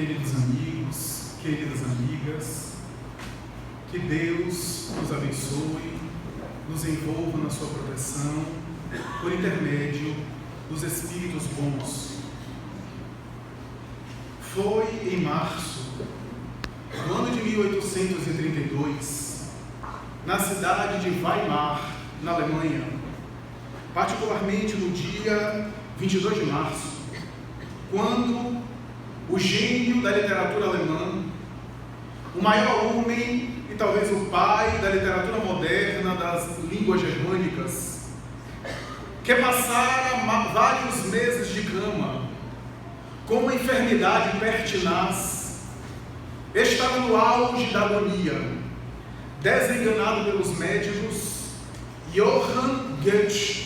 Queridos amigos, queridas amigas, que Deus nos abençoe, nos envolva na sua proteção, por intermédio dos Espíritos bons. Foi em março do ano de 1832, na cidade de Weimar, na Alemanha, particularmente no dia 22 de março, quando o gênio da literatura alemã, o maior homem e talvez o pai da literatura moderna das línguas germânicas, que passara vários meses de cama, com uma enfermidade pertinaz, estava no auge da agonia, desenganado pelos médicos, Johann Goethe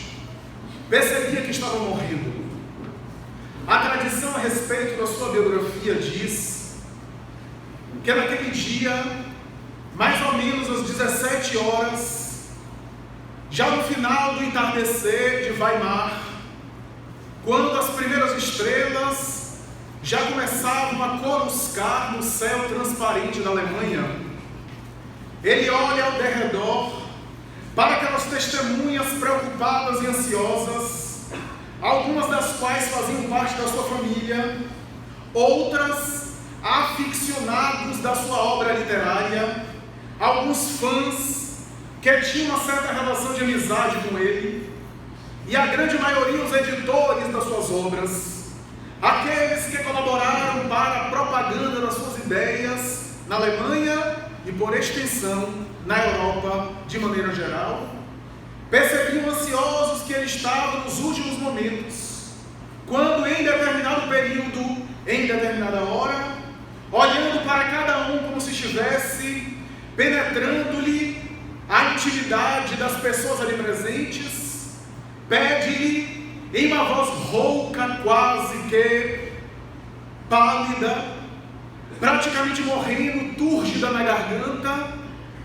percebia que estava morrendo. A tradição a respeito da sua biografia diz que naquele dia, mais ou menos às 17 horas, já no final do entardecer de Weimar, quando as primeiras estrelas já começavam a coruscar no céu transparente da Alemanha, ele olha ao derredor para aquelas testemunhas preocupadas e ansiosas, algumas das quais faziam parte da sua família, outras aficionados da sua obra literária, alguns fãs que tinham uma certa relação de amizade com ele, e a grande maioria os editores das suas obras, aqueles que colaboraram para a propaganda das suas ideias na Alemanha e, por extensão, na Europa de maneira geral, percebiam ansiosos que ele estava nos últimos momentos, quando em determinado período, em determinada hora, olhando para cada um como se estivesse penetrando-lhe a intimidade das pessoas ali presentes, pede-lhe em uma voz rouca, quase que pálida, praticamente morrendo, túrgida na garganta,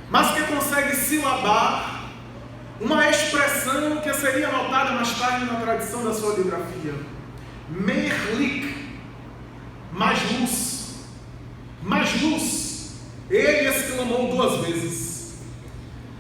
mas que consegue silabar uma expressão que seria notada mais tarde na tradição da sua biografia: mehr Licht, mais luz, mais luz. Ele exclamou 2 vezes.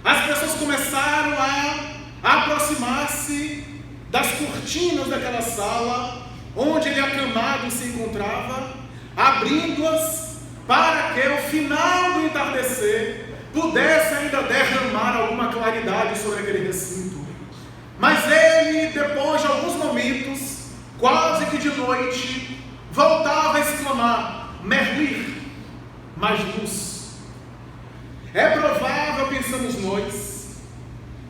As pessoas começaram a aproximar-se das cortinas daquela sala onde ele acamado se encontrava, abrindo-as para que o final do entardecer pudesse ainda derramar alguma claridade sobre aquele recinto. Mas ele, depois de alguns momentos, quase que de noite, voltava a exclamar: Mehr, mais luz. É provável, pensamos nós,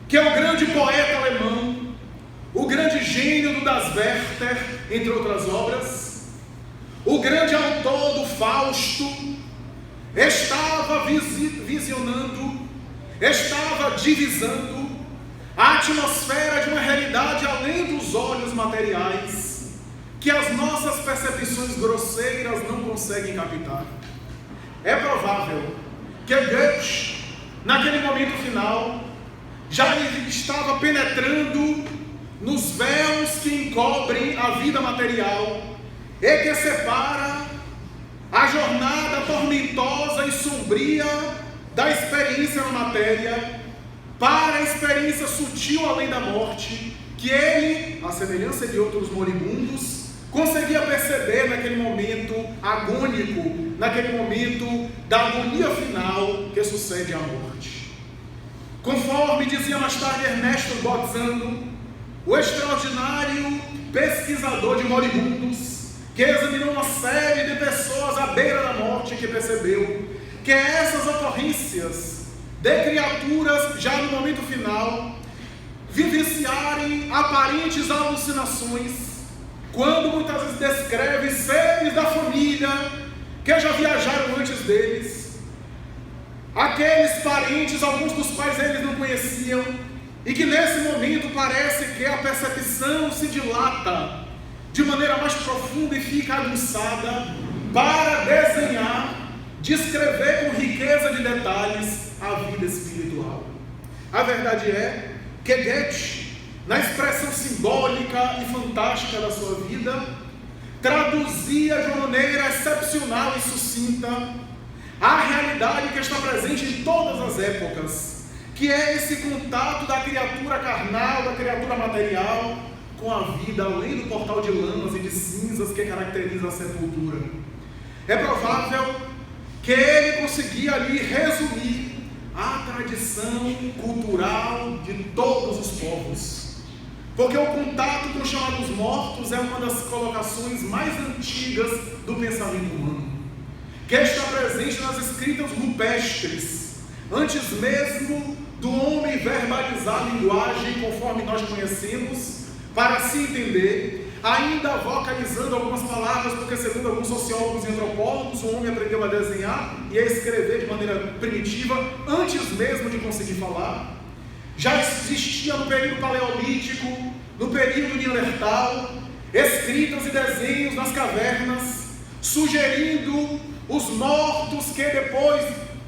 que é o grande poeta alemão, o grande gênio do Das Werther, entre outras obras, o grande autor do Fausto, estava visionando, estava divisando a atmosfera de uma realidade além dos olhos materiais, que as nossas percepções grosseiras não conseguem captar. É provável que Goethe, naquele momento final, já estava penetrando nos véus que encobrem a vida material e que separa a jornada tormentosa e sombria da experiência na matéria para a experiência sutil além da morte, que ele, à semelhança de outros moribundos, conseguia perceber naquele momento agônico, naquele momento da agonia final que sucede à morte. Conforme dizia mais tarde Ernesto Bolzano, o extraordinário pesquisador de moribundos, que examinou uma série de pessoas à beira da morte, que percebeu que essas ocorrências de criaturas já no momento final vivenciarem aparentes alucinações, quando muitas vezes descreve seres da família que já viajaram antes deles, aqueles parentes, alguns dos quais eles não conheciam, e que nesse momento parece que a percepção se dilata de maneira mais profunda e fica aguçada para desenhar, descrever com riqueza de detalhes a vida espiritual. A verdade é que Goethe, na expressão simbólica e fantástica da sua vida, traduzia de uma maneira excepcional e sucinta a realidade que está presente em todas as épocas, que é esse contato da criatura carnal, da criatura material, com a vida além do portal de lamas e de cinzas que caracteriza a sepultura. É provável que ele conseguia ali resumir a tradição cultural de todos os povos, porque o contato com os chamados mortos é uma das colocações mais antigas do pensamento humano, que está presente nas escritas rupestres, antes mesmo do homem verbalizar a linguagem conforme nós conhecemos, para se entender, ainda vocalizando algumas palavras, porque segundo alguns sociólogos e antropólogos, o homem aprendeu a desenhar e a escrever de maneira primitiva, antes mesmo de conseguir falar. Já existia no período paleolítico, no período neandertal, escritas e desenhos nas cavernas, sugerindo os mortos que depois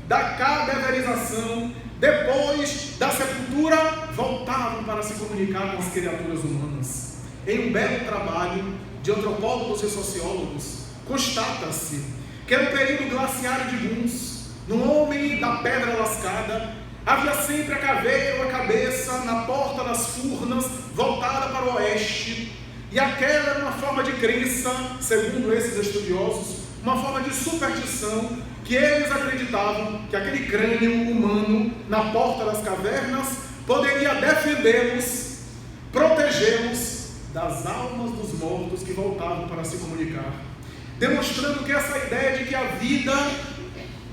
da cadaverização, depois da sepultura, voltavam para se comunicar com as criaturas humanas. Em um belo trabalho de antropólogos e sociólogos, constata-se que no período glaciário de Guns, no homem da pedra lascada, havia sempre a caveira ou a cabeça na porta das furnas, voltada para o oeste, e aquela era uma forma de crença, segundo esses estudiosos, uma forma de superstição, que eles acreditavam que aquele crânio humano na porta das cavernas poderia defendê-los, protegê-los das almas dos mortos que voltavam para se comunicar, demonstrando que essa ideia de que a vida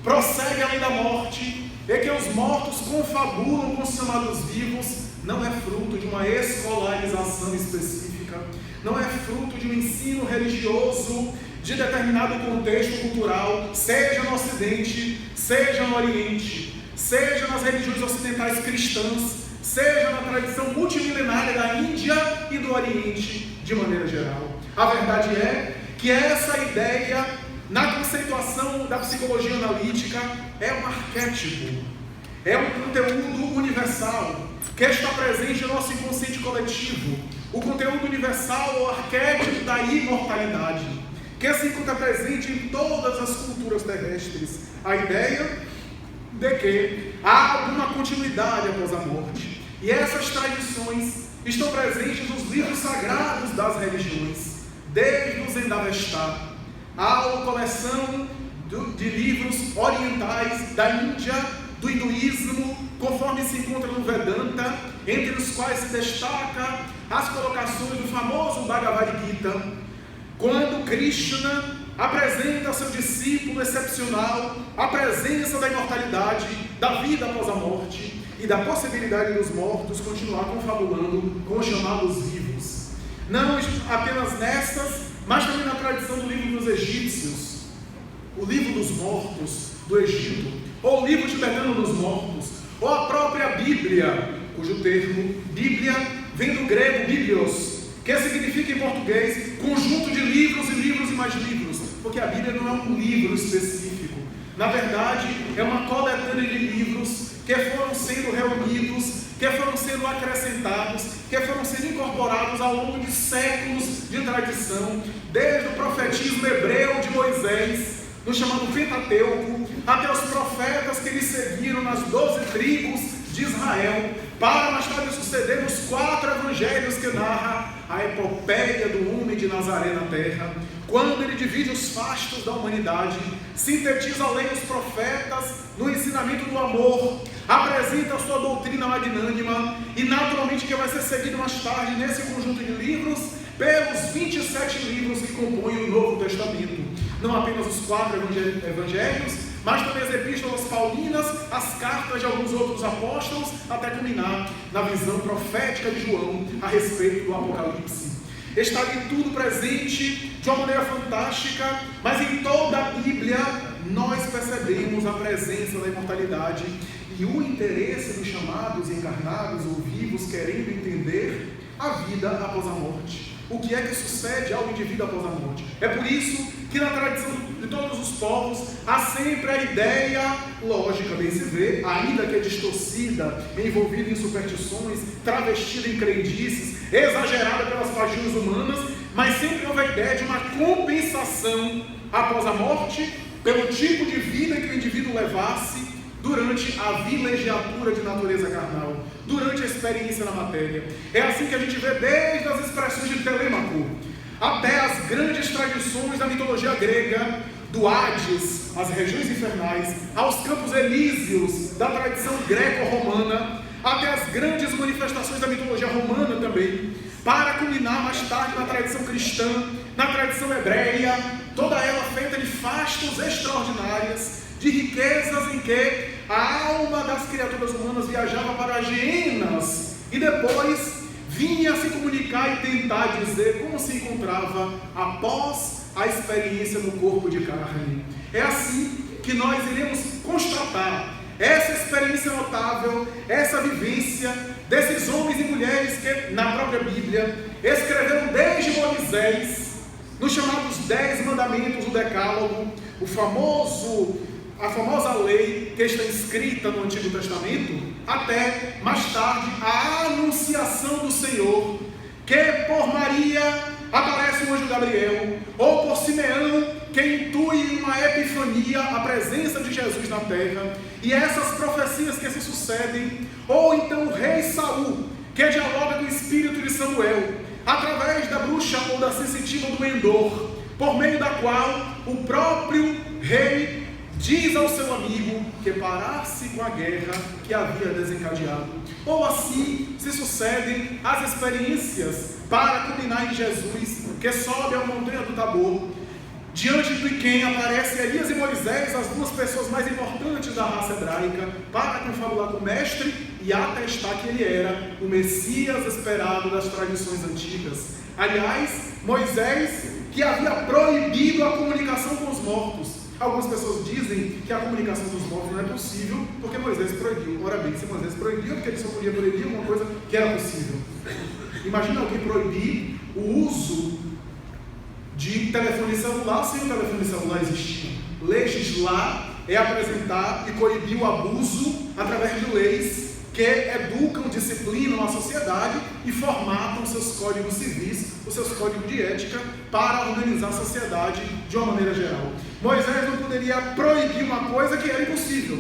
prossegue além da morte e que os mortos confabulam com os chamados vivos não é fruto de uma escolarização específica, não é fruto de um ensino religioso de determinado contexto cultural, seja no Ocidente, seja no Oriente, seja nas religiões ocidentais cristãs, seja na tradição multimilenária da Índia e do Oriente, de maneira geral. A verdade é que essa ideia, na conceituação da psicologia analítica, é um arquétipo, é um conteúdo universal, que está presente no nosso inconsciente coletivo, o conteúdo universal ou arquétipo da imortalidade, que se encontra presente em todas as culturas terrestres. A ideia de que há alguma continuidade após a morte. E essas tradições estão presentes nos livros sagrados das religiões, desde o Zendavesta à coleção de livros orientais da Índia, do hinduísmo, conforme se encontra no Vedanta, entre os quais se destaca as colocações do famoso Bhagavad Gita, quando Krishna apresenta a seu discípulo excepcional a presença da imortalidade, da vida após a morte e da possibilidade dos mortos continuar confabulando com os chamados vivos. Não apenas nessas, mas também na tradição do livro dos egípcios, o livro dos mortos do Egito, ou o livro tibetano dos mortos, ou a própria Bíblia, cujo termo Bíblia vem do grego biblios, que significa em português conjunto de livros e livros e mais livros, porque a Bíblia não é um livro específico, na verdade é uma coletânea de livros que foram sendo reunidos, que foram sendo acrescentados, que foram sendo incorporados ao longo de séculos de tradição, desde o profetismo hebreu de Moisés, no chamado Pentateuco, até os profetas que lhe seguiram nas 12 tribos de Israel, para mais tarde suceder nos 4 evangelhos que narra a epopeia do homem de Nazaré na terra, quando ele divide os fastos da humanidade, sintetiza a lei dos profetas no ensinamento do amor, apresenta a sua doutrina magnânima e naturalmente que vai ser seguido mais tarde nesse conjunto de livros pelos 27 livros que compõem o Novo Testamento, não apenas os 4 evangelhos, mas também as epístolas paulinas, as cartas de alguns outros apóstolos, até culminar na visão profética de João a respeito do Apocalipse. Está ali tudo presente de uma maneira fantástica, mas em toda a Bíblia nós percebemos a presença da imortalidade e o interesse dos chamados encarnados ou vivos querendo entender a vida após a morte. O que é que sucede ao indivíduo após a morte? É por isso que na tradição de todos os povos há sempre a ideia lógica, bem se vê, ainda que é distorcida, envolvida em superstições, travestida em crendices, exagerada pelas paixões humanas, mas sempre houve a ideia de uma compensação após a morte, pelo tipo de vida que o indivíduo levasse durante a vilegiatura de natureza carnal, durante a experiência na matéria. É assim que a gente vê desde as expressões de Telêmaco até as grandes tradições da mitologia grega, do Hades, as regiões infernais, aos campos elíseos da tradição greco-romana, até as grandes manifestações da mitologia romana também, para culminar mais tarde na tradição cristã, na tradição hebreia, toda ela feita de fastos extraordinárias, de riquezas em que a alma das criaturas humanas viajava para as hienas e depois vinha se comunicar e tentar dizer como se encontrava após a experiência no corpo de carne. É assim que nós iremos constatar essa experiência notável, essa vivência desses homens e mulheres que na própria Bíblia escreveram desde Moisés, nos chamados 10 mandamentos, o Decálogo, a famosa lei que está escrita no Antigo Testamento, até mais tarde a anunciação do Senhor, que por Maria aparece o anjo Gabriel, ou por Simeão, que intui uma epifania, a presença de Jesus na terra, e essas profecias que se sucedem, ou então o rei Saul, que dialoga com o espírito de Samuel, através da bruxa ou da sensitiva do Endor, por meio da qual o próprio rei diz ao seu amigo que parasse com a guerra que havia desencadeado. Ou assim se sucedem as experiências para culminar em Jesus, que sobe a montanha do Tabor, diante de quem aparecem Elias e Moisés, as duas pessoas mais importantes da raça hebraica, para confabular com o mestre e atestar que ele era o Messias esperado das tradições antigas. Aliás, Moisés, que havia proibido a comunicação com os mortos. Algumas pessoas dizem que a comunicação dos mortos não é possível porque Moisés proibiu. Ora bem, se Moisés proibiu, porque ele só podia proibir alguma coisa que era possível. Imagina alguém proibir o uso de telefone celular sem o telefone celular existir. Legislar é apresentar e coibir o abuso através de leis que educam, disciplinam a sociedade e formatam seus códigos civis, os seus códigos de ética para organizar a sociedade de uma maneira geral. Moisés não poderia proibir uma coisa que era impossível.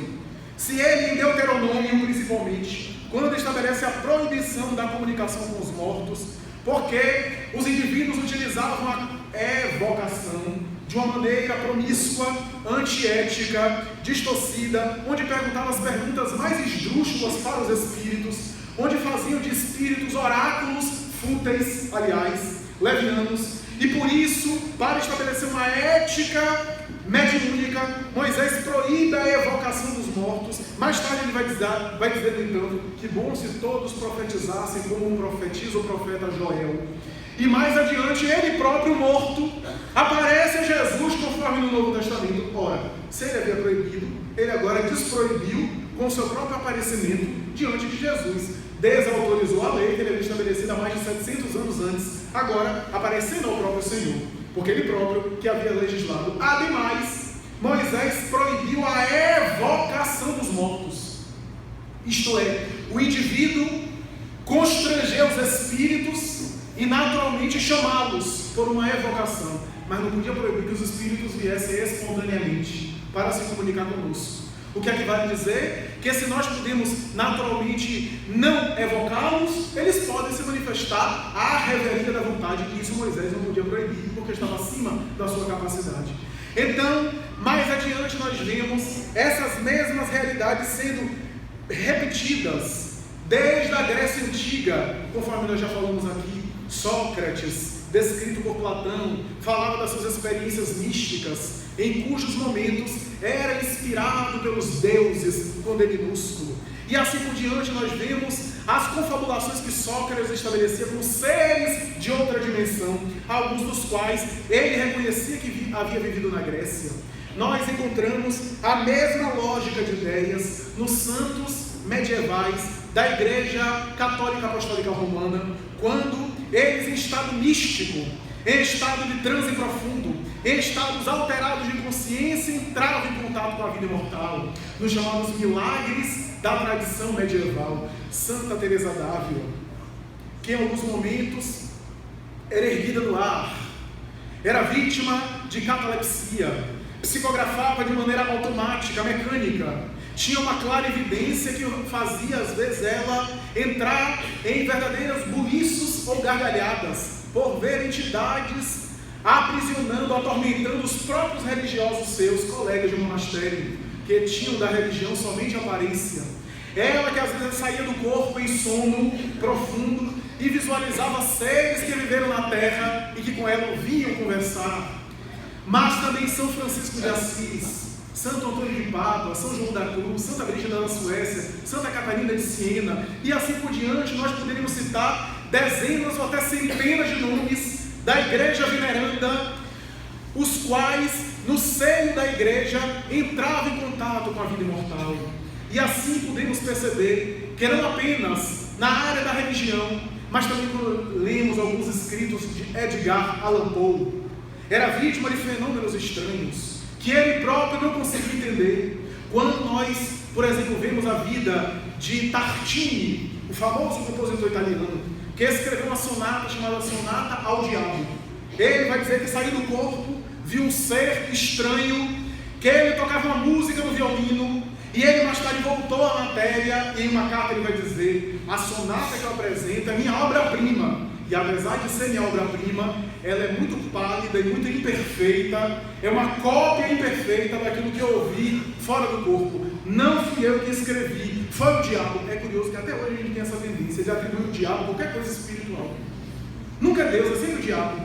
Se ele, em Deuteronômio principalmente, quando estabelece a proibição da comunicação com os mortos, porque os indivíduos utilizavam a evocação de uma maneira promíscua, antiética, distorcida, onde perguntavam as perguntas mais esdrúxulas para os espíritos, onde faziam de espíritos oráculos fúteis, aliás, levianos, e por isso, para estabelecer uma ética mediúnica, Moisés proíbe a evocação dos mortos. Mais tarde ele vai dizer, no entanto, que bom se todos profetizassem como profetiza o profeta Joel. E mais adiante, ele próprio morto, aparece a Jesus conforme no Novo Testamento. Ora, se ele havia proibido, ele agora desproibiu com o seu próprio aparecimento diante de Jesus. Desautorizou a lei que ele havia estabelecido há mais de 700 anos antes, agora aparecendo ao próprio Senhor, porque ele próprio que havia legislado. Ademais, Moisés proibiu a evocação dos mortos, isto é, o indivíduo constranger os espíritos e naturalmente chamá-los por uma evocação, mas não podia proibir que os espíritos viessem espontaneamente para se comunicar conosco. O que é que vai dizer? Que se nós podemos naturalmente não evocá-los, eles podem se manifestar à revelia da vontade, e isso Moisés não podia proibir, porque estava acima da sua capacidade. Então, mais adiante nós vemos essas mesmas realidades sendo repetidas desde a Grécia Antiga, conforme nós já falamos aqui. Sócrates, descrito por Platão, falava das suas experiências místicas, em cujos momentos era inspirado pelos deuses com D minúsculo. E assim por diante nós vemos as confabulações que Sócrates estabelecia com seres de outra dimensão, alguns dos quais ele reconhecia que havia vivido na Grécia. Nós encontramos a mesma lógica de ideias nos santos medievais da Igreja Católica Apostólica Romana, quando eles, em estado místico, em estado de transe profundo, em estados alterados de consciência, entravam em contato com a vida imortal, nos chamados milagres da tradição medieval. Santa Teresa d'Ávila, que em alguns momentos era erguida no ar, era vítima de catalepsia, psicografava de maneira automática, mecânica, tinha uma clara evidência que fazia às vezes ela entrar em verdadeiros buliços ou gargalhadas, por ver entidades aprisionando, atormentando os próprios religiosos seus, colegas de monastério, que tinham da religião somente aparência. Ela que às vezes saía do corpo em sono profundo e visualizava seres que viveram na terra e que com ela vinham conversar. Mas também São Francisco de Assis, Santo Antônio de Pádua, São João da Cruz, Santa Brígida da Suécia, Santa Catarina de Siena e assim por diante. Nós poderíamos citar dezenas ou até centenas de nomes da igreja veneranda, os quais no seio da igreja entravam em contato com a vida imortal. E assim podemos perceber que não apenas na área da religião, mas também quando lemos alguns escritos de Edgar Allan Poe, era vítima de fenômenos estranhos, que ele próprio não conseguia entender. Quando nós, por exemplo, vemos a vida de Tartini, o famoso compositor italiano, que escreveu uma sonata chamada Sonata ao Diabo. Ele vai dizer que saiu do corpo, viu um ser estranho, que ele tocava uma música no violino, e ele mais tarde voltou à matéria, e em uma carta ele vai dizer: a sonata que eu apresento é minha obra-prima, e apesar de ser minha obra-prima, ela é muito pálida e muito imperfeita, é uma cópia imperfeita daquilo que eu ouvi fora do corpo. Não fui eu que escrevi, foi o diabo. É curioso que até hoje a gente tem essa tendência de atribuir o diabo a qualquer coisa espiritual. Nunca é Deus, é sempre o diabo,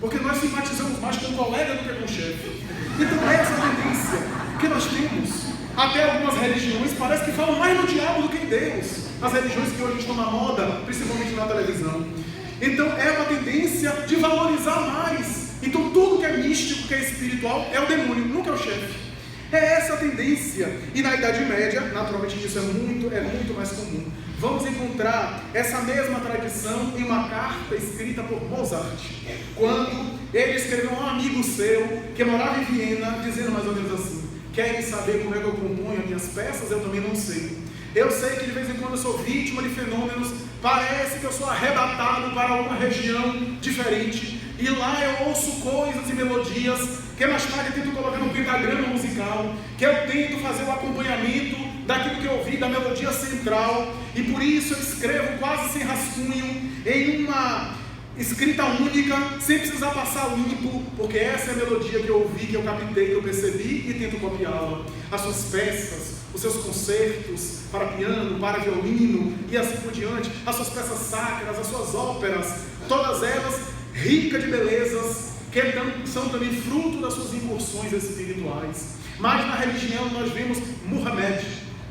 porque nós simpatizamos mais com o colega do que com o chefe. Então é essa tendência que nós temos. Até algumas religiões parece que falam mais no diabo do que em Deus. As religiões que hoje estão na moda, principalmente na televisão. Então é uma tendência de valorizar mais. Então tudo que é místico, que é espiritual, é o demônio, nunca é o chefe. É essa a tendência. E na Idade Média, naturalmente isso é muito mais comum. Vamos encontrar essa mesma tradição em uma carta escrita por Mozart, quando ele escreveu a um amigo seu que morava em Viena, dizendo mais ou menos assim: querem saber como é que eu componho as minhas peças? Eu também não sei. Eu sei que de vez em quando eu sou vítima de fenômenos, parece que eu sou arrebatado para alguma região diferente, e lá eu ouço coisas e melodias que mais tarde eu tento colocar no pentagrama musical, que eu tento fazer o acompanhamento daquilo que eu ouvi, da melodia central, e por isso eu escrevo quase sem rascunho, em uma escrita única, sem precisar passar limpo, porque essa é a melodia que eu ouvi, que eu captei, que eu percebi e tento copiá-la. As suas peças, os seus concertos para piano, para violino e assim por diante, as suas peças sacras, as suas óperas, todas elas ricas de belezas, que são também fruto das suas incursões espirituais. Mas na religião nós vemos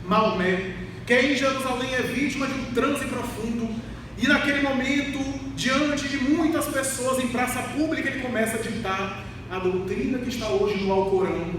Maomé, que em Jerusalém é vítima de um transe profundo, e naquele momento, diante de muitas pessoas em praça pública, ele começa a ditar a doutrina que está hoje no Alcorão,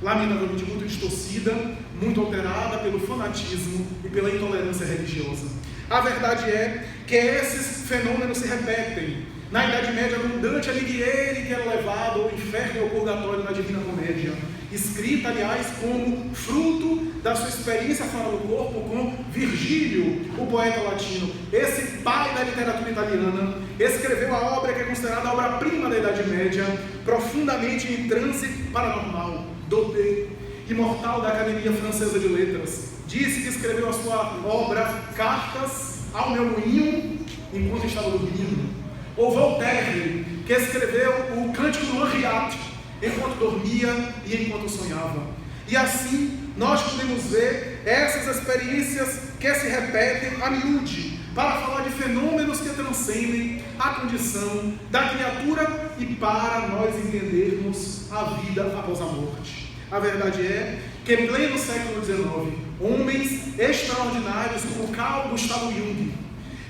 lamentavelmente muito distorcida, muito alterada pelo fanatismo e pela intolerância religiosa. A verdade é que esses fenômenos se repetem. Na Idade Média, com Dante Alighieri, que era levado ao inferno e ao purgatório na Divina Comédia, escrita, aliás, como fruto da sua experiência fora do corpo com Virgílio, o poeta latino. Esse pai da literatura italiana escreveu a obra que é considerada a obra-prima da Idade Média, profundamente em transe paranormal, Daudet, imortal da Academia Francesa de Letras. Disse que escreveu a sua obra Cartas ao meu moinho enquanto estava dormindo. Ou Voltaire, que escreveu o Cântico do Henriade enquanto dormia e enquanto sonhava. E assim nós podemos ver essas experiências que se repetem a miúde, para falar de fenômenos que transcendem a condição da criatura e para nós entendermos a vida após a morte. A verdade é que em pleno século XIX, homens extraordinários como Carl Gustav Jung,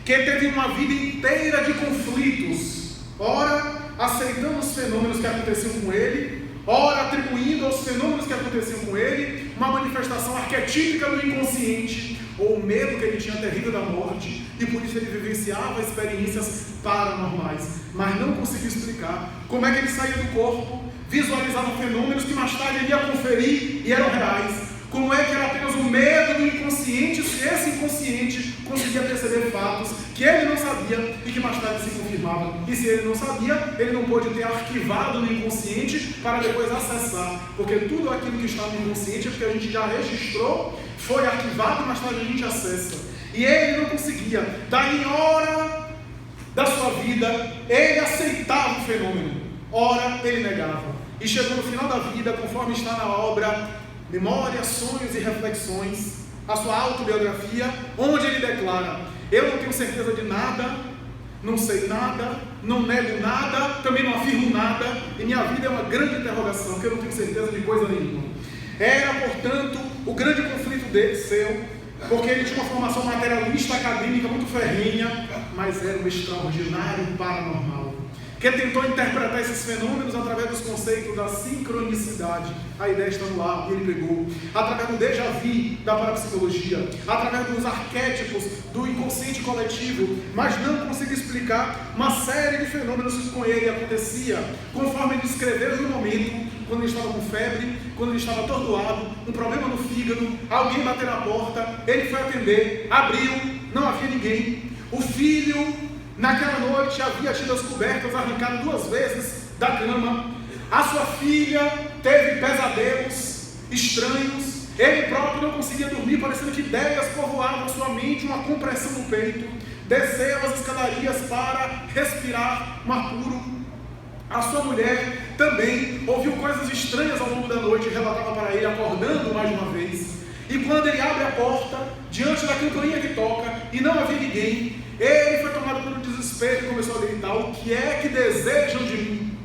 que teve uma vida inteira de conflitos, ora aceitando os fenômenos que aconteciam com ele, ora atribuindo aos fenômenos que aconteciam com ele uma manifestação arquetípica do inconsciente, ou o medo que ele tinha terrível da morte, e por isso ele vivenciava experiências paranormais, mas não conseguia explicar como é que ele saía do corpo, visualizava fenômenos que mais tarde ele ia conferir e eram reais. Como é que era apenas o medo do inconsciente, se esse inconsciente conseguia perceber fatos que ele não sabia e que mais tarde se confirmava. E se ele não sabia, ele não pôde ter arquivado no inconsciente para depois acessar, porque tudo aquilo que está no inconsciente é porque a gente já registrou, foi arquivado, mais tarde a gente acessa. E ele não conseguia. Daí, hora da sua vida, ele aceitava o fenômeno, ora ele negava. E chegou no final da vida, conforme está na obra Memórias, Sonhos e Reflexões, a sua autobiografia, onde ele declara: eu não tenho certeza de nada, não sei nada, não nego nada, também não afirmo nada, e minha vida é uma grande interrogação, porque eu não tenho certeza de coisa nenhuma. Era, portanto, o grande conflito dele, seu, porque ele tinha uma formação materialista acadêmica muito ferrenha, mas era um extraordinário paranormal, que tentou interpretar esses fenômenos através dos conceitos da sincronicidade. A ideia está no ar, e ele pegou. Através do déjà vu da parapsicologia, através dos arquétipos do inconsciente coletivo, mas não conseguiu explicar uma série de fenômenos que com ele acontecia, conforme ele descreveu no momento, quando ele estava com febre, quando ele estava atordoado, um problema no fígado, alguém bateu na porta, ele foi atender, abriu, não havia ninguém. O filho, naquela noite, havia tido as cobertas arrancadas 2 vezes da cama. A sua filha teve pesadelos estranhos. Ele próprio não conseguia dormir, parecendo que ideias povoavam sua mente, uma compressão no peito. Desceu as escadarias para respirar um ar puro. A sua mulher também ouviu coisas estranhas ao longo da noite e relatava para ele, acordando mais uma vez. E quando ele abre a porta, diante da campainha que toca, e não havia ninguém, ele foi tomado pelo desespero e começou a gritar: o que é que desejam de mim?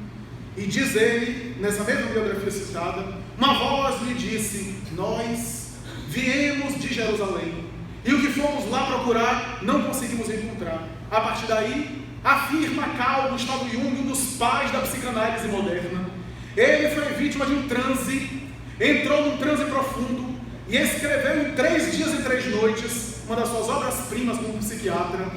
E diz ele, nessa mesma biografia citada, uma voz lhe disse: nós viemos de Jerusalém, e o que fomos lá procurar, não conseguimos encontrar. A partir daí, afirma Carl Gustav Jung, um dos pais da psicanálise moderna, ele foi vítima de um transe, entrou num transe profundo, e escreveu em 3 dias e 3 noites, uma das suas obras-primas como psiquiatra,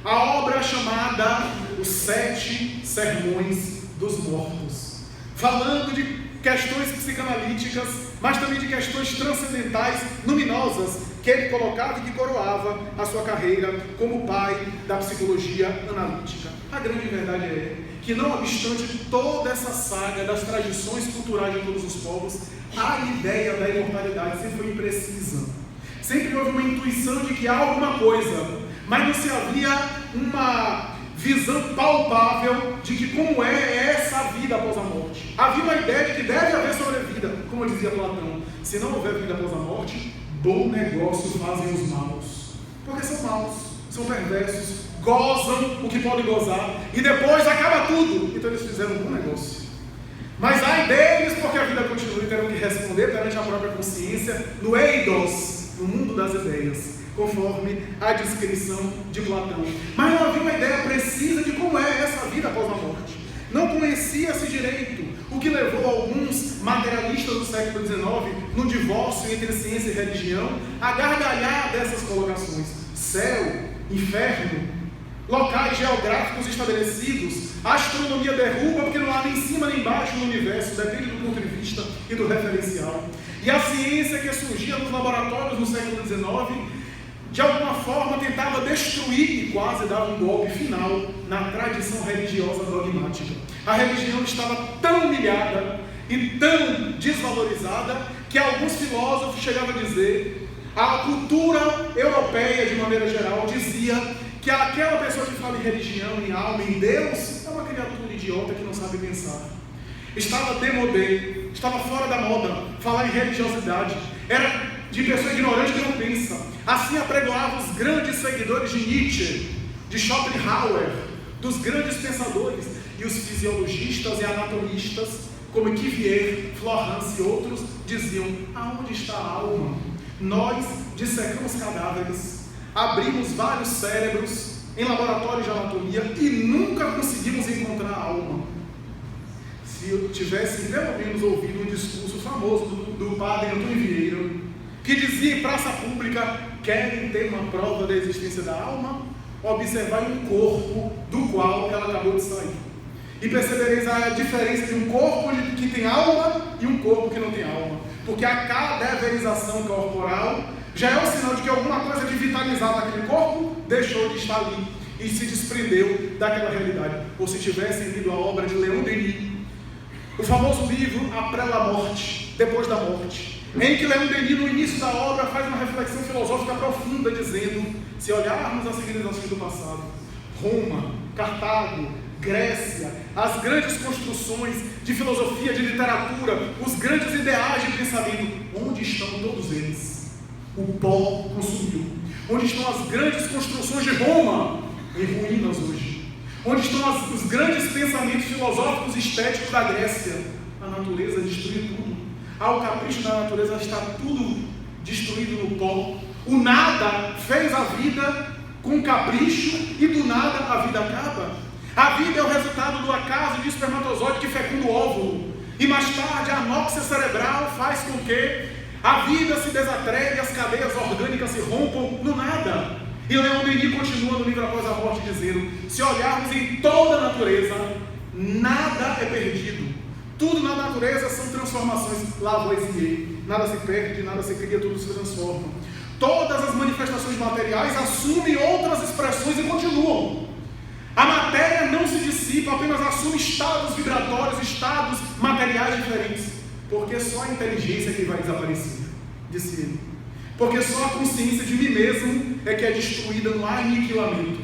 a obra chamada Os 7 Sermões dos Mortos, falando de questões psicanalíticas, mas também de questões transcendentais, luminosas, que ele colocava e que coroava a sua carreira como pai da psicologia analítica. A grande verdade é que, não obstante toda essa saga das tradições culturais de todos os povos, a ideia da imortalidade sempre foi imprecisa. Sempre houve uma intuição de que há alguma coisa, mas não se havia uma visão palpável de que como é essa vida após a morte. Havia uma ideia de que deve haver sobrevida, como dizia Platão: se não houver vida após a morte, bom negócio fazem os maus, porque são maus, são perversos, gozam o que podem gozar, e depois acaba tudo. Então eles fizeram um bom negócio. Mas ai deles, porque a vida continua, e terão que responder perante a própria consciência, no eidos, no mundo das ideias, conforme a descrição de Platão. Mas não havia uma ideia precisa de como é essa vida após a morte. Não conhecia-se direito, o que levou alguns materialistas do século XIX, no divórcio entre ciência e religião, a gargalhar dessas colocações: céu, inferno, locais geográficos estabelecidos, a astronomia derruba porque não há nem cima nem embaixo no universo, depende do ponto de vista e do referencial. E a ciência que surgia nos laboratórios no século XIX, de alguma forma tentava destruir e quase dava um golpe final na tradição religiosa dogmática. A religião estava tão humilhada e tão desvalorizada que alguns filósofos chegavam a dizer, a cultura europeia de maneira geral dizia que aquela pessoa que fala em religião, em alma, em Deus, é uma criatura idiota que não sabe pensar. Estava démodé, estava fora da moda falar em religiosidade, era de pessoa ignorante que não pensa. Assim apregoavam os grandes seguidores de Nietzsche, de Schopenhauer, dos grandes pensadores, e os fisiologistas e anatomistas, como Cuvier, Florence e outros, diziam: aonde está a alma? Nós dissecamos cadáveres, abrimos vários cérebros em laboratórios de anatomia e nunca conseguimos encontrar a alma. Se eu tivesse pelo menos ouvido um discurso famoso do padre Antônio Vieira, que dizia em praça pública: querem ter uma prova da existência da alma? Observar um corpo do qual ela acabou de sair, e percebereis a diferença de um corpo que tem alma e um corpo que não tem alma, porque a cadaverização corporal já é um sinal de que alguma coisa de vitalizar naquele corpo deixou de estar ali. e se desprendeu daquela realidade. Ou se tivessem lido a obra de Leon Denis, o famoso livro Après la Morte, Depois da Morte, em que Leon Denis, no início da obra, faz uma reflexão filosófica profunda, dizendo: se olharmos as civilizações do passado, Roma, Cartago, Grécia, as grandes construções de filosofia, de literatura, os grandes ideais de pensamento, onde estão todos eles? O pó consumiu. Onde estão as grandes construções de Roma? Em ruínas hoje. Onde estão os grandes pensamentos filosóficos e estéticos da Grécia? A natureza destruiu tudo. Ao capricho da natureza está tudo destruído no pó. O nada fez a vida com capricho e do nada a vida acaba. A vida é o resultado do acaso de espermatozoide que fecunda o óvulo. E mais tarde a anóxia cerebral faz com que a vida se desatregue, as cadeias orgânicas se rompam no nada. E Leon Denis continua no livro Após a Morte dizendo: se olharmos em toda a natureza, nada é perdido. Tudo na natureza são transformações. Lavoisier: nada se perde, nada se cria, tudo se transforma. Todas as manifestações materiais assumem outras expressões e continuam. A matéria não se dissipa, apenas assume estados vibratórios, estados materiais diferentes. Porque só a inteligência que vai desaparecer, disse ele. Porque só a consciência de mim mesmo é que é destruída no aniquilamento.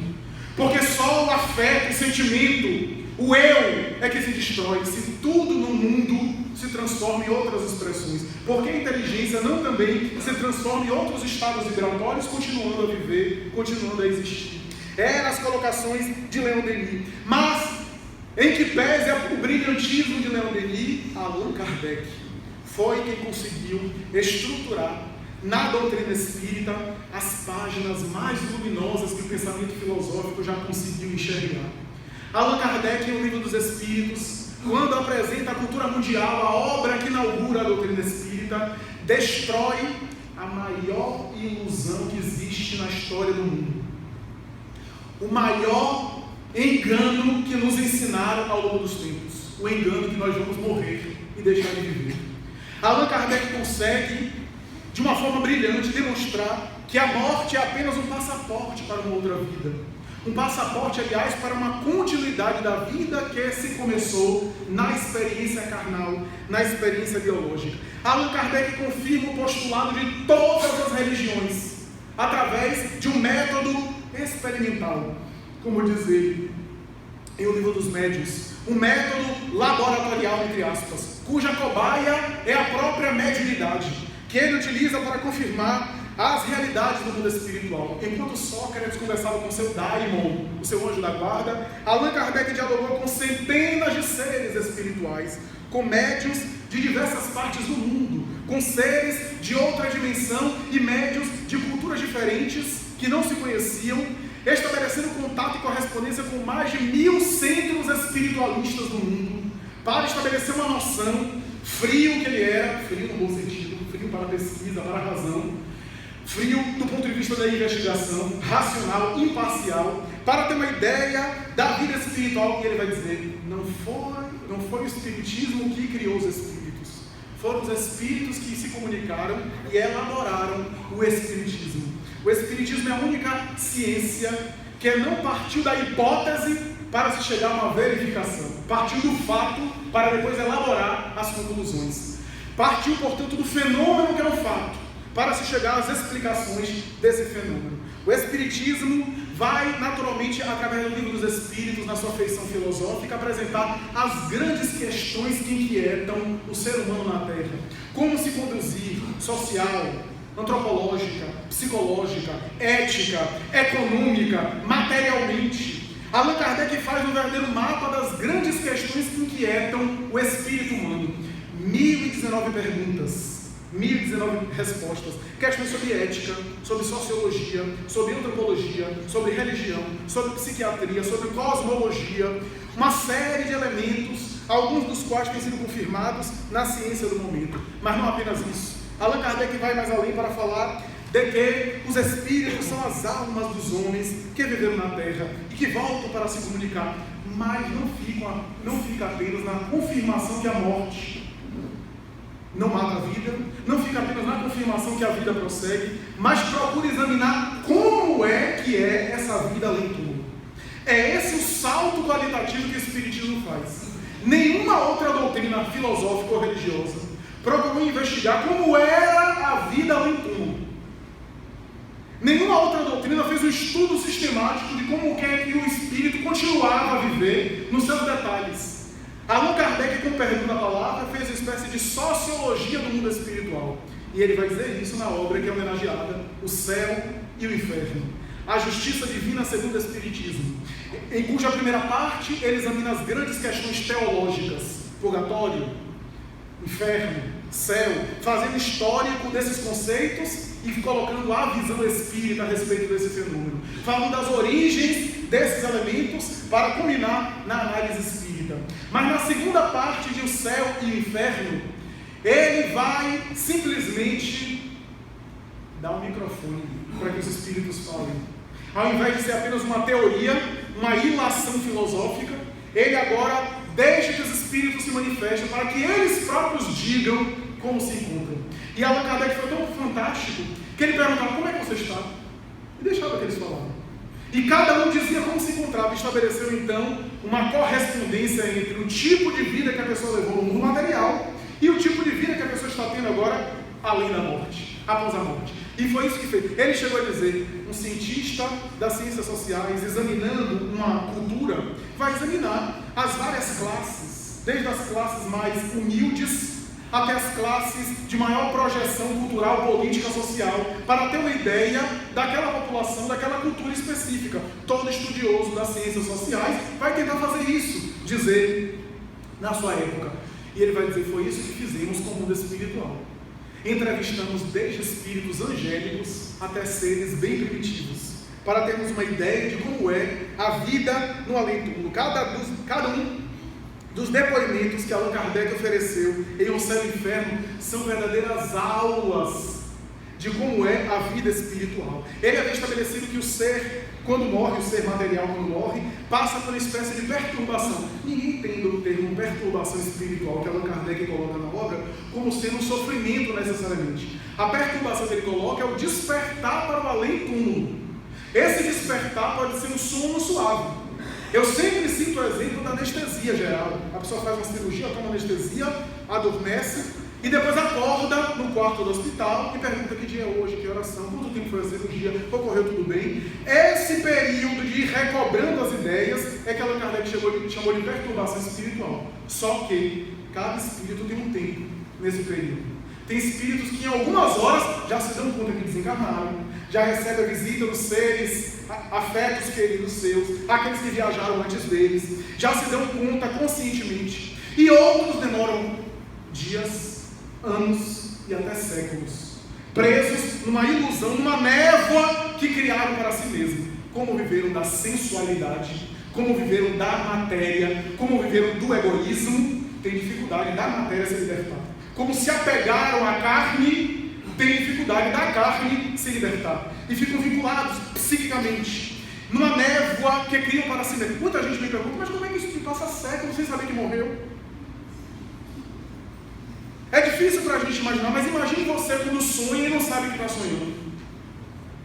Porque só o afeto, o sentimento, o eu é que se destrói, se tudo no mundo se transforma em outras expressões. Porque a inteligência não também se transforma em outros estados vibratórios, continuando a viver, continuando a existir. Eram as colocações de Leon Denis. Mas, em que pese o brilhantismo de Leon Denis, Allan Kardec foi quem conseguiu estruturar na doutrina espírita as páginas mais luminosas que o pensamento filosófico já conseguiu enxergar. Allan Kardec, no Livro dos Espíritos, quando apresenta a cultura mundial, a obra que inaugura a doutrina espírita, destrói a maior ilusão que existe na história do mundo. O maior engano que nos ensinaram ao longo dos tempos. O engano que nós vamos morrer e deixar de viver. Allan Kardec consegue, de uma forma brilhante, demonstrar que a morte é apenas um passaporte para uma outra vida. Um passaporte, aliás, para uma continuidade da vida que se começou na experiência carnal, na experiência biológica. Allan Kardec confirma o postulado de todas as religiões, através de um método experimental, como diz ele em O Livro dos Médiuns, um método laboratorial, entre aspas, cuja cobaia é a própria mediunidade, que ele utiliza para confirmar as realidades do mundo espiritual. Enquanto Sócrates conversava com seu daimon, o seu anjo da guarda, Allan Kardec dialogou com centenas de seres espirituais, com médiuns de diversas partes do mundo, com seres de outra dimensão e médiuns de culturas diferentes que não se conheciam, estabelecendo contato e correspondência com mais de 1000 centros espiritualistas do mundo, para estabelecer uma noção, frio que ele era, frio no bom sentido, frio para a pesquisa, para a razão, frio do ponto de vista da investigação, racional, imparcial, para ter uma ideia da vida espiritual. E ele vai dizer: não foi o espiritismo que criou os espíritos, foram os espíritos que se comunicaram e elaboraram o espiritismo. O espiritismo é a única ciência que não partiu da hipótese para se chegar a uma verificação, partiu do fato para depois elaborar as conclusões, partiu, portanto, do fenômeno que é um fato para se chegar às explicações desse fenômeno. O espiritismo vai naturalmente, através do Livro dos Espíritos, na sua feição filosófica, apresentar as grandes questões que inquietam o ser humano na Terra. Como se conduzir, social, antropológica, psicológica, ética, econômica, materialmente. Allan Kardec faz um verdadeiro mapa das grandes questões que inquietam o espírito humano. 1019 perguntas, 1019 respostas. Questões sobre ética, sobre sociologia, sobre antropologia, sobre religião, sobre psiquiatria, sobre cosmologia. Uma série de elementos, alguns dos quais têm sido confirmados na ciência do momento. Mas não apenas isso. Allan Kardec vai mais além para falar de que os espíritos são as almas dos homens que viveram na Terra e que voltam para se comunicar, mas não fica apenas na confirmação que a morte não mata a vida, não fica apenas na confirmação que a vida prossegue, mas procura examinar como é que é essa vida além do túmulo. É esse o salto qualitativo que o Espiritismo faz. Nenhuma outra doutrina filosófica ou religiosa procurou investigar como era a vida além do túmulo. Nenhuma outra doutrina fez um estudo sistemático de como é que o espírito continuava a viver nos seus detalhes. Allan Kardec, com o perdão da palavra, fez uma espécie de sociologia do mundo espiritual. E ele vai dizer isso na obra que é homenageada, O Céu e o Inferno. A Justiça Divina segundo o Espiritismo, em cuja primeira parte ele examina as grandes questões teológicas, purgatório, inferno, céu, fazendo histórico desses conceitos e colocando a visão espírita a respeito desse fenômeno, falando das origens desses elementos para culminar na análise espírita. Mas na segunda parte de O Céu e o Inferno, ele vai simplesmente dar um microfone para que os espíritos falem. Ao invés de ser apenas uma teoria, uma ilação filosófica, ele agora deixa que os espíritos se manifestem para que eles próprios digam como se encontram. E Allan Kardec foi tão fantástico que ele perguntava: como é que você está? E deixava que eles falavam. E cada um dizia como se encontrava. Estabeleceu então uma correspondência entre o tipo de vida que a pessoa levou no mundo material e o tipo de vida que a pessoa está tendo agora além da morte, após a morte. E foi isso que fez. Ele chegou a dizer: um cientista das ciências sociais, examinando uma cultura, vai examinar as várias classes, desde as classes mais humildes até as classes de maior projeção cultural, política, social, para ter uma ideia daquela população, daquela cultura específica. Todo estudioso das ciências sociais vai tentar fazer isso, dizer na sua época. E ele vai dizer: foi isso que fizemos com o mundo espiritual. Entrevistamos desde espíritos angélicos até seres bem primitivos, para termos uma ideia de como é a vida no além-túmulo. Cada um dos depoimentos que Allan Kardec ofereceu em O Céu e o Inferno são verdadeiras aulas de como é a vida espiritual. Ele havia estabelecido que o ser, quando morre, o ser material quando morre, passa por uma espécie de perturbação. Ninguém entende o termo perturbação espiritual que Allan Kardec coloca na obra como sendo um sofrimento necessariamente. A perturbação que ele coloca é o despertar para o além-túmulo. Esse despertar pode ser um sono suave. Eu sempre cito o exemplo da anestesia geral. A pessoa faz uma cirurgia, toma anestesia, adormece e depois acorda no quarto do hospital e pergunta: que dia é hoje, que horas são, quanto tempo foi a cirurgia, ocorreu tudo bem? Esse período de ir recobrando as ideias é que Allan Kardec chamou de perturbação espiritual. Só que cada espírito tem um tempo nesse período. Tem espíritos que em algumas horas já se dão conta que desencarnaram, já recebem a visita dos seres, afetos queridos seus, aqueles que viajaram antes deles, já se dão conta conscientemente. E outros demoram dias, anos e até séculos, presos numa ilusão, numa névoa que criaram para si mesmos. Como viveram da sensualidade, como viveram da matéria, como viveram do egoísmo, tem dificuldade da matéria se libertar. Como se apegaram à carne, tem dificuldade da carne se libertar. E ficam vinculados psiquicamente numa névoa que criam para si mesmo. Muita gente me pergunta: mas como é que isso passa séculos sem saber que morreu? É difícil para a gente imaginar, mas imagine você quando sonha e não sabe que está sonhando.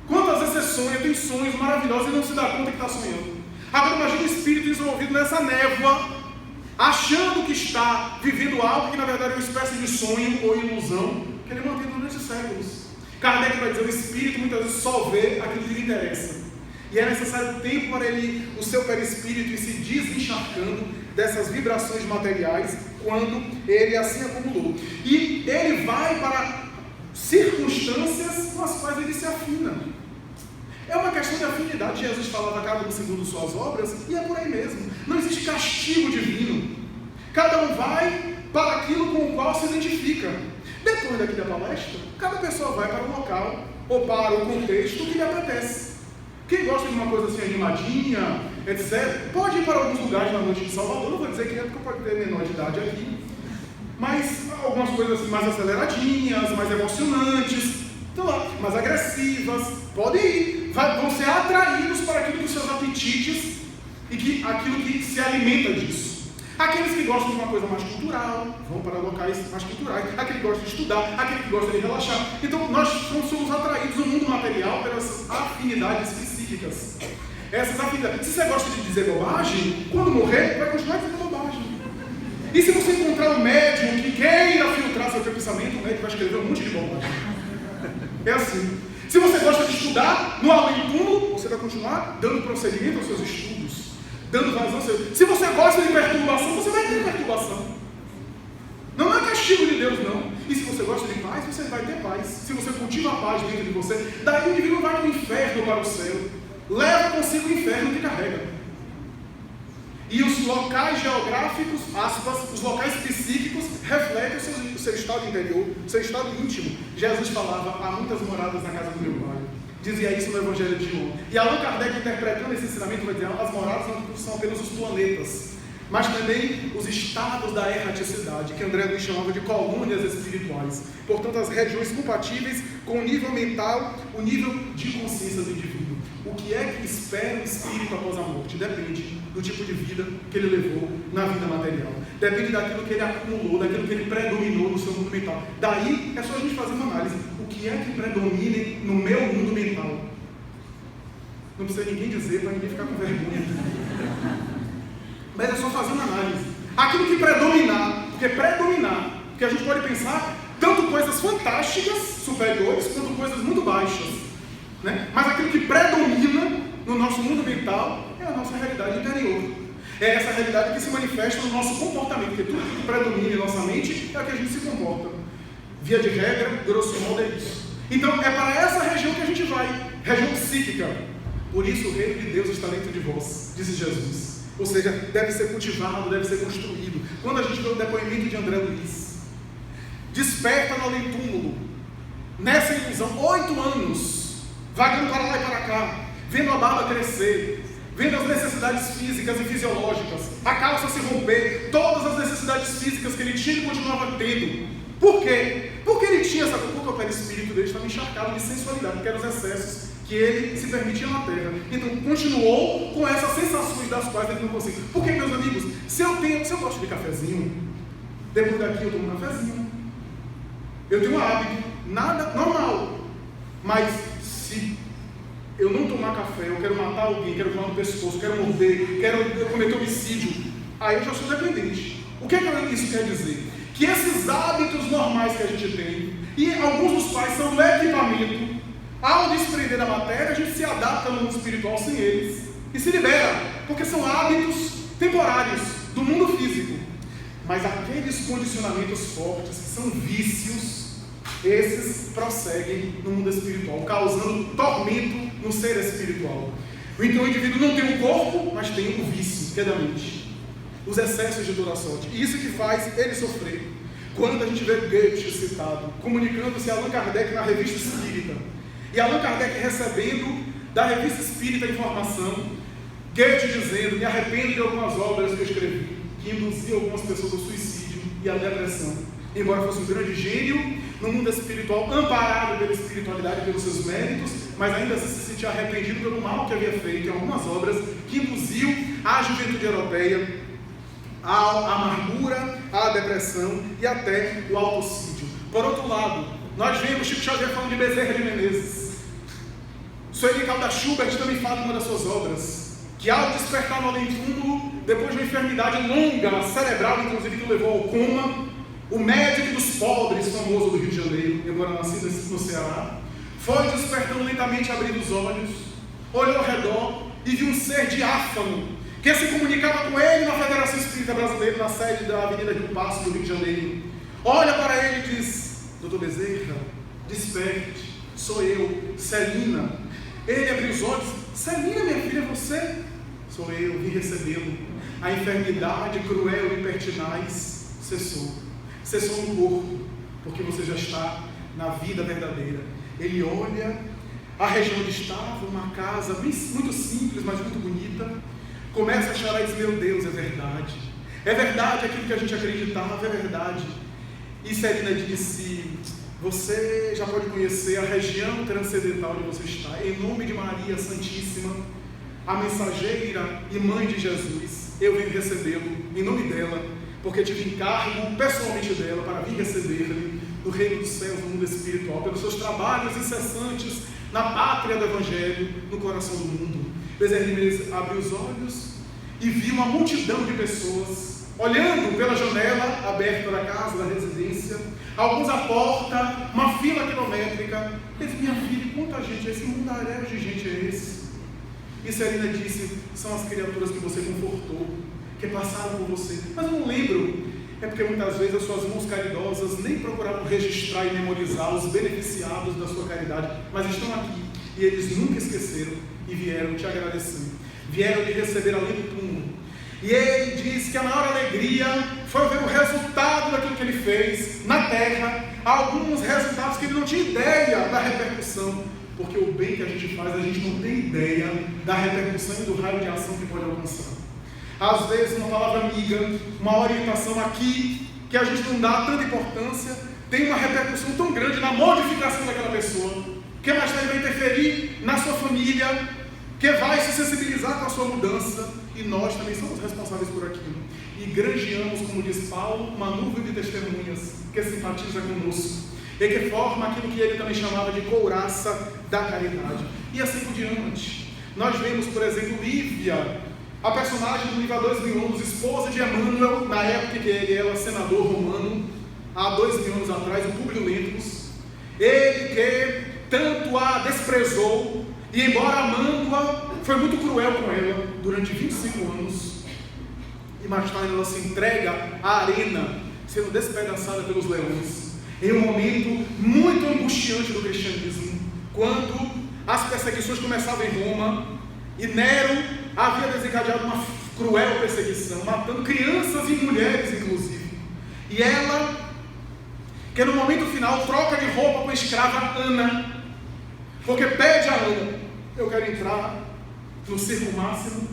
Quantas vezes você sonha, tem sonhos maravilhosos e não se dá conta que está sonhando? Agora imagine o espírito desenvolvido nessa névoa, achando que está vivendo algo que na verdade é uma espécie de sonho ou ilusão que ele mantém durante séculos. Kardec vai dizer: o espírito muitas vezes só vê aquilo que lhe interessa. E é necessário tempo para ele, o seu perispírito, ir se desencharcando dessas vibrações materiais quando ele assim acumulou. E ele vai para circunstâncias com as quais ele se afina. É uma questão de afinidade. Jesus falava: cada um segundo suas obras, e é por aí mesmo. Não existe castigo divino. Cada um vai para aquilo com o qual se identifica. Depois daqui da palestra, cada pessoa vai para o local ou para o contexto que lhe apetece. Quem gosta de uma coisa assim animadinha, etc., pode ir para alguns lugares na noite de Salvador. Não vou dizer que é porque pode ter menor de idade aqui, mas algumas coisas assim mais aceleradinhas, mais emocionantes, então, mais agressivas, podem ir, vão ser atraídos para aquilo que os seus apetites e aquilo que se alimenta disso. Aqueles que gostam de uma coisa mais cultural, vão para locais mais culturais. Aquele que gosta de estudar, aquele que gosta de relaxar. Então, nós somos atraídos no mundo material pelas afinidades psíquicas. Essas afinidades. Se você gosta de dizer bobagem, quando morrer, vai continuar dizendo bobagem. E se você encontrar um médium que queira filtrar seu pensamento, o médium vai escrever um monte de bobagem. É assim. Se você gosta de estudar, no além-túmulo, você vai continuar dando prosseguimento aos seus estudos, dando vazão ao seu... Se você gosta de perturbação, você vai ter perturbação. Não é castigo de Deus, não. E se você gosta de paz, você vai ter paz. Se você cultiva a paz dentro de você, daí o indivíduo vai do inferno para o céu. Leva consigo o inferno que carrega. E os locais geográficos, aspas, os locais psíquicos refletem o seu estado interior, o seu estado íntimo. Jesus falava, há muitas moradas na casa do meu Pai. Dizia isso no Evangelho de João. E Allan Kardec, interpretando esse ensinamento, vai dizer, as moradas não são apenas os planetas, mas também os estados da erraticidade, que André Luiz chamava de colônias espirituais. Portanto, as regiões compatíveis com o nível mental, o nível de consciência do indivíduo. O que é que espera o espírito após a morte? Depende do tipo de vida que ele levou na vida material. Depende daquilo que ele acumulou, daquilo que ele predominou no seu mundo mental. Daí é só a gente fazer uma análise. O que é que predomina no meu mundo mental? Não precisa ninguém dizer para ninguém ficar com vergonha. Mas é só fazer uma análise. Aquilo que predominar, porque a gente pode pensar tanto coisas fantásticas, superiores, quanto coisas muito baixas. Né? Mas aquilo que predomina no nosso mundo mental é a nossa realidade interior. É essa realidade que se manifesta no nosso comportamento, porque tudo que predomina em nossa mente é o que a gente se comporta. Via de regra, grosso modo é isso. Então é para essa região que a gente vai, região psíquica. Por isso o reino de Deus está dentro de vós, disse Jesus. Ou seja, deve ser cultivado, deve ser construído. Quando a gente vê o depoimento de André Luiz, desperta no além-túmulo, nessa ilusão, 8 anos, vagando para lá e para cá, vendo a barba crescer, vendo as necessidades físicas e fisiológicas, a calça se romper, todas as necessidades físicas que ele tinha e continuava tendo. Por quê? Porque ele tinha essa culpa, o perispírito dele estava encharcado de sensualidade, que eram os excessos que ele se permitia na terra. Então continuou com essas sensações das quais ele não conseguia. Porque, meus amigos, se eu gosto de cafezinho, depois daqui eu tomo um cafezinho. Eu tenho um hábito, nada normal, mas se eu não tomar café, eu quero matar alguém, quero voar no pescoço, quero morder, quero cometer homicídio, aí eu já sou dependente. O que é que isso quer dizer? Que esses hábitos normais que a gente tem, e alguns dos quais são do equipamento, ao desprender da matéria, a gente se adapta no mundo espiritual sem eles, e se libera, porque são hábitos temporários do mundo físico. Mas aqueles condicionamentos fortes, que são vícios, esses prosseguem no mundo espiritual, causando tormento no ser espiritual. Então o indivíduo não tem um corpo, mas tem um vício, que é da mente. Os excessos de toda sorte. E isso que faz ele sofrer. Quando a gente vê Goethe citado, comunicando-se a Allan Kardec na Revista Espírita, e Allan Kardec recebendo da Revista Espírita a informação, Goethe dizendo, me arrependo de algumas obras que eu escrevi, que induziam algumas pessoas ao suicídio e à depressão. Embora fosse um grande gênio, no mundo espiritual, amparado pela espiritualidade e pelos seus méritos, mas ainda assim se sentia arrependido pelo mal que havia feito em algumas obras que induziu a juventude europeia à amargura, à depressão e até o autocídio. Por outro lado, nós vemos Chico Xavier falando de Bezerra de Menezes. Sueli Caldas Schubert também fala em uma das suas obras, que ao despertar no além-túmulo, depois de uma enfermidade longa, cerebral, inclusive, que o levou ao coma, o médico dos pobres, famoso do Rio de Janeiro, embora nascido no Ceará, foi despertando lentamente, abrindo os olhos, olhou ao redor e viu um ser diáfano, que se comunicava com ele na Federação Espírita Brasileira, na sede da Avenida Rio Passo, do Rio de Janeiro. Olha para ele e diz, doutor Bezerra, desperte, sou eu, Celina. Ele abriu os olhos, Celina, minha filha, você? Sou eu, vim recebê-lo. A enfermidade cruel e pertinaz cessou. Cessou no corpo, porque você já está na vida verdadeira. Ele olha a região onde estava, uma casa muito simples, mas muito bonita, começa a chorar e diz, meu Deus, é verdade aquilo que a gente acreditava, é verdade. E Celina disse, você já pode conhecer a região transcendental onde você está, em nome de Maria Santíssima, a mensageira e mãe de Jesus, eu venho recebê-lo em nome dela, porque tive encargo pessoalmente dela para vir receber-lhe no reino dos céus, no mundo espiritual, pelos seus trabalhos incessantes na pátria do Evangelho, no coração do mundo. Bezerra de Menezes abriu os olhos e viu uma multidão de pessoas olhando pela janela aberta da casa, da residência, alguns à porta, uma fila quilométrica. Ele disse: minha filha, quanta gente é esse? Que mundaréu de gente é esse? E Celina disse: são as criaturas que você confortou, que passaram por você. Mas eu não lembro. É porque muitas vezes as suas mãos caridosas nem procuraram registrar e memorizar os beneficiados da sua caridade, mas estão aqui, e eles nunca esqueceram e vieram te agradecer, vieram lhe receber além do túmulo. E ele diz que a maior alegria foi ver o resultado daquilo que ele fez na terra, alguns resultados que ele não tinha ideia da repercussão, porque o bem que a gente faz, a gente não tem ideia da repercussão e do raio de ação que pode alcançar. Às vezes uma palavra amiga, uma orientação aqui, que a gente não dá tanta importância, tem uma repercussão tão grande na modificação daquela pessoa, que mais tarde vai interferir na sua família, que vai se sensibilizar com a sua mudança, e nós também somos responsáveis por aquilo. E granjeamos, como diz Paulo, uma nuvem de testemunhas que simpatiza conosco, e que forma aquilo que ele também chamava de couraça da caridade. E assim por diante. Nós vemos, por exemplo, Lívia, a personagem do livro Há 2000 anos, esposa de Emmanuel, na época que ele era senador romano, há 2000 anos atrás, o Públio Lentulus. Ele que tanto a desprezou, e embora amando-a, foi muito cruel com ela durante 25 anos. E mais tarde ela se entrega à arena, sendo despedaçada pelos leões, em um momento muito angustiante do cristianismo, quando as perseguições começavam em Roma, e Nero havia desencadeado uma cruel perseguição, matando crianças e mulheres inclusive. E ela, que no momento final troca de roupa com a escrava Ana, porque pede a Ana: eu quero entrar no círculo máximo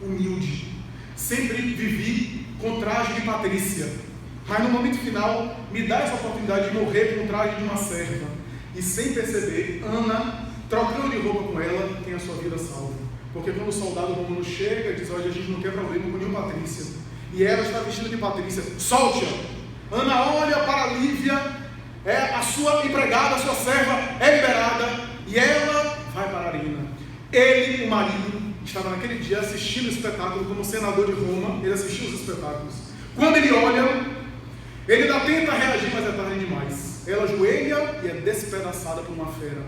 humilde, sempre vivi com traje de patrícia, mas no momento final me dá essa oportunidade de morrer com o traje de uma serva. E sem perceber, Ana, trocando de roupa com ela, tem a sua vida salva. Porque quando o soldado romano chega e diz: olha, a gente não quer problema com nenhuma patrícia, e ela está vestida de patrícia, solte-a. Ana olha para Lívia, a sua empregada, a sua serva é liberada, e ela vai para a arena. Ele, o marido, estava naquele dia assistindo o espetáculo como senador de Roma, ele assistiu os espetáculos. Quando ele olha, ele ainda tenta reagir, mas é tarde demais. Ela ajoelha e é despedaçada por uma fera.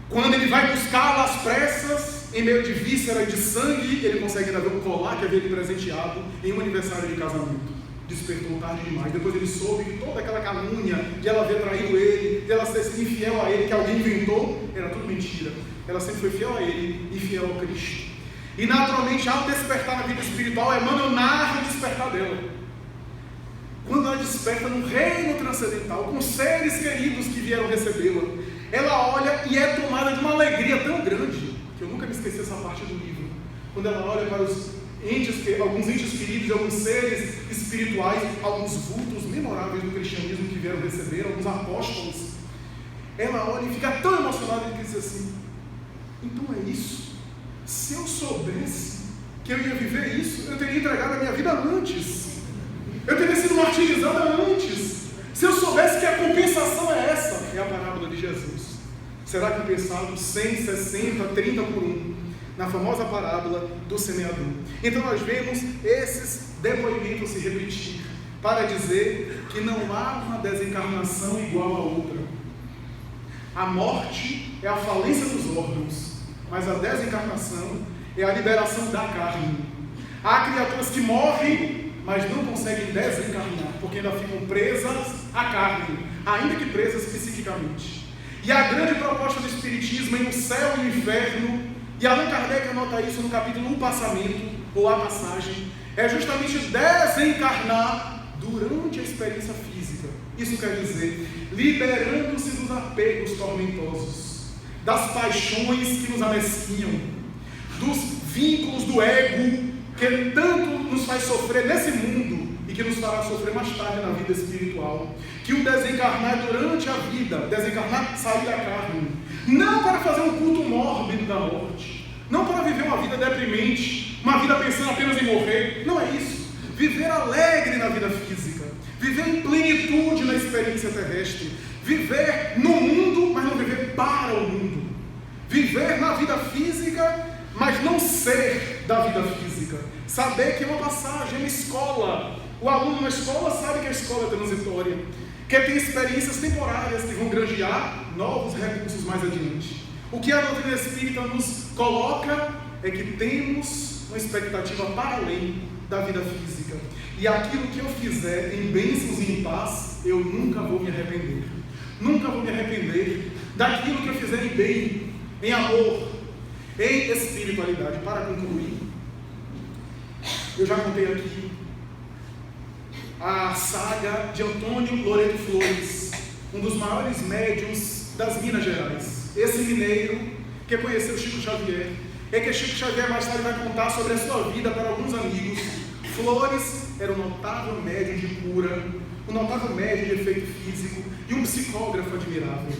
Quando ele vai buscá-la às pressas, em meio de víscera e de sangue, ele consegue ainda ver um colar que havia lhe presenteado em um aniversário de casamento. Despertou tarde demais. Depois ele soube que toda aquela calúnia de ela haver traído ele, de ela ter sido infiel a ele, que alguém inventou, era tudo mentira. Ela sempre foi fiel a ele e fiel ao Cristo. E naturalmente, ao despertar na vida espiritual, Emmanuel narra o despertar dela. Quando ela desperta no reino transcendental, com seres queridos que vieram recebê-la, ela olha e é tomada de uma alegria tão grande, que eu nunca me esqueci essa parte do livro. Quando ela olha para os entes, alguns entes queridos, alguns seres espirituais, alguns vultos memoráveis do cristianismo que vieram receber, alguns apóstolos, ela olha e fica tão emocionada e diz assim: então é isso? Se eu soubesse que eu ia viver isso, eu teria entregado a minha vida antes, eu teria sido martirizada antes. Se eu soubesse que a compensação é essa, é a parábola de Jesus. Será que pensado 100, 60, 30 por 1, na famosa parábola do semeador? Então nós vemos esses depoimentos se repetir, para dizer que não há uma desencarnação igual a outra. A morte é a falência dos órgãos, mas a desencarnação é a liberação da carne. Há criaturas que morrem, mas não conseguem desencarnar, porque ainda ficam presas à carne, ainda que presas psiquicamente. E a grande proposta do Espiritismo em O Céu e o Inferno, e Allan Kardec anota isso no capítulo O Passamento, ou A Passagem, é justamente desencarnar durante a experiência física. Isso quer dizer, liberando-se dos apegos tormentosos, das paixões que nos amesquinham, dos vínculos do ego, que tanto nos faz sofrer nesse mundo e que nos fará sofrer mais tarde na vida espiritual. Que o desencarnar é durante a vida, desencarnar, sair da carne, não para fazer um culto mórbido da morte, não para viver uma vida deprimente, uma vida pensando apenas em morrer. Não é isso. Viver alegre na vida física, viver em plenitude na experiência terrestre, viver no mundo, mas não viver para o mundo. Viver na vida física, mas não ser da vida física. Saber que é uma passagem, é uma escola. O aluno na escola sabe que a escola é transitória, que tem experiências temporárias que vão granjear novos recursos mais adiante. O que a doutrina espírita nos coloca é que temos uma expectativa para além da vida física. E aquilo que eu fizer em bênçãos e em paz, eu nunca vou me arrepender. Nunca vou me arrepender daquilo que eu fizer em bem, em amor, em espiritualidade. Para concluir, eu já contei aqui a saga de Antônio Loreto Flores, um dos maiores médiuns das Minas Gerais. Esse mineiro que conheceu Chico Xavier, é que Chico Xavier mais tarde vai contar sobre a sua vida para alguns amigos. Flores era um notável médium de cura, um notável médium de efeito físico e um psicógrafo admirável.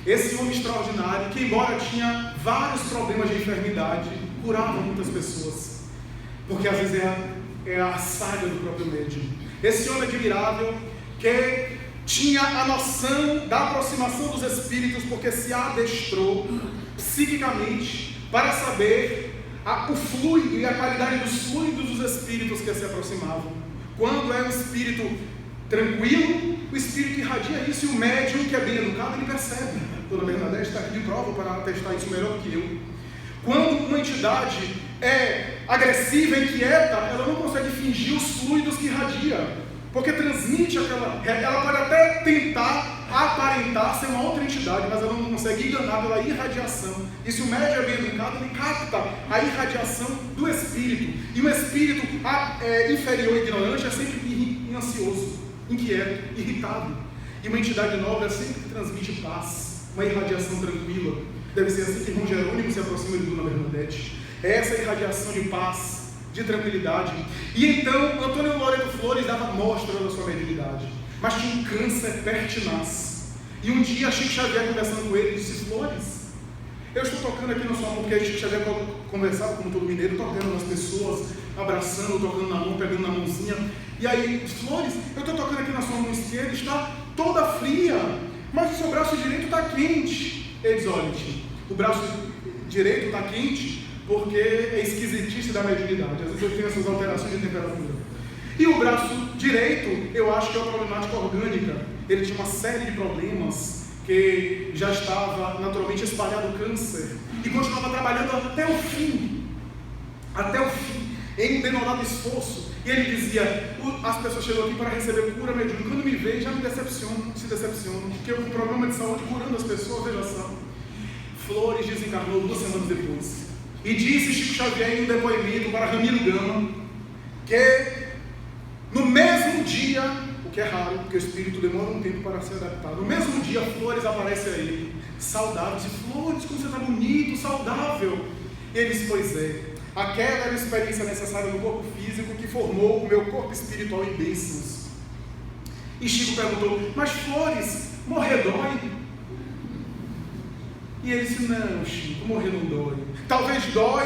Esse homem extraordinário, que embora tinha vários problemas de enfermidade, curava muitas pessoas, porque às vezes é a saga do próprio médium. Esse homem admirável que tinha a noção da aproximação dos espíritos, porque se adestrou psiquicamente para saber o fluido e a qualidade dos fluidos dos espíritos que se aproximavam. Quando é um espírito tranquilo, o espírito irradia isso, e o médium, que é bem educado, ele percebe. Dona Bernadette está aqui de prova para atestar isso melhor que eu. Quando uma entidade é agressiva, inquieta, ela não consegue fingir os fluidos que irradia, porque transmite ela pode até tentar aparentar ser uma outra entidade, mas ela não consegue enganar pela irradiação. E se o médium é bem educado, ele capta a irradiação do espírito. E um espírito inferior e ignorante é sempre ansioso, inquieto, irritado. E uma entidade nobre é sempre que transmite paz, uma irradiação tranquila. Deve ser assim que irmão Jerônimo se aproxima de Dona Bernadette. É essa irradiação de paz, de tranquilidade. E então Antônio Loreto Flores dava mostra da sua mediunidade, mas tinha um câncer pertinaz. E um dia Chico Xavier, conversando com ele, disse: Flores, eu estou tocando aqui na sua mão, porque Chico Xavier conversava como todo mineiro, tocando nas pessoas, abraçando, tocando na mão, pegando na mãozinha. E aí, Flores, eu estou tocando aqui na sua mão esquerda, está toda fria, mas o seu braço direito está quente. Ele diz: olha, o braço direito está quente porque é esquisitice da mediunidade. Às vezes eu tenho essas alterações de temperatura. E o braço direito, eu acho que é uma problemática orgânica. Ele tinha uma série de problemas, que já estava naturalmente espalhado o câncer, e continuava trabalhando até o fim, em um denodado esforço. E ele dizia: as pessoas chegam aqui para receber cura mediúnica, quando me veem já se decepcionam, porque eu com problema de saúde curando as pessoas, veja só. Flores desencarnou 2 semanas depois, e disse Chico Xavier em um depoimento para Ramiro Gama, que no mesmo dia, o que é raro, porque o espírito demora um tempo para se adaptar, no mesmo dia Flores aparece a ele, saudável, diz: Flores, como você está bonito, saudável. E ele diz: pois é, aquela era a experiência necessária no corpo físico que formou o meu corpo espiritual em bênçãos. E Chico perguntou: mas Flores, morrer dói? E ele disse: não, Chico, morrer não dói. Talvez doa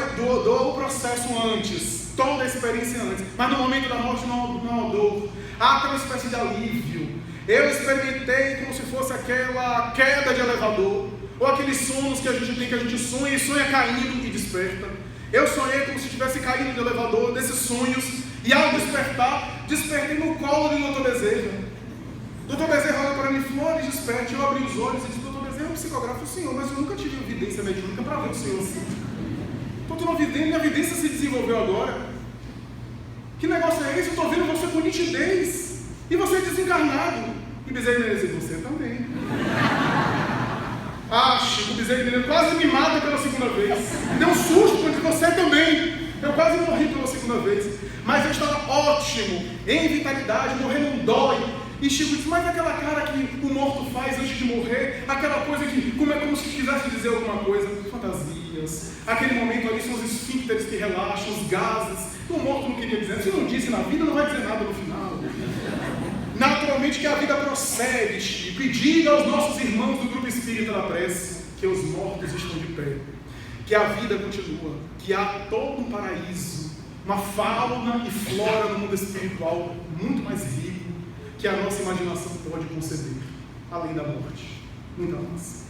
o processo antes, toda a experiência antes, mas no momento da morte não há dor. Há aquela espécie de alívio. Eu experimentei como se fosse aquela queda de elevador, ou aqueles sonhos que a gente tem, que a gente sonha e sonha caindo e desperta. Eu sonhei como se estivesse caindo do elevador, desses sonhos, e ao despertar, despertei no colo de Dr. Bezerra. Dr. Bezerra olha para mim: Flores, desperte. Eu abri os olhos e disse: Dr. Bezerra, eu psicografo o senhor, mas eu nunca tive evidência mediúnica para ver o senhor assim. Estou tendo minha evidência se desenvolveu agora. Que negócio é esse? Eu estou vendo você com nitidez, e você é desencarnado. E Bezerra disse: você também. Chico, Bezerra quase me mata pela segunda vez. Deu um susto quando você também. Eu quase morri pela segunda vez. Mas eu estava ótimo, em vitalidade, morrer não dói. E Chico disse: mas aquela cara que o morto faz antes de morrer, aquela coisa que, como se quisesse dizer alguma coisa, fantasias. Aquele momento ali são os esfíncteres que relaxam, os gases. O morto não queria dizer. Se não disse na vida, não vai dizer nada no final. Naturalmente que a vida prossegue, Chico, e diga aos nossos irmãos do grupo espírita da prece que os mortos estão de pé, que a vida continua, que há todo um paraíso, uma fauna e flora no mundo espiritual muito mais rico que a nossa imaginação pode conceber, além da morte. Muita paz.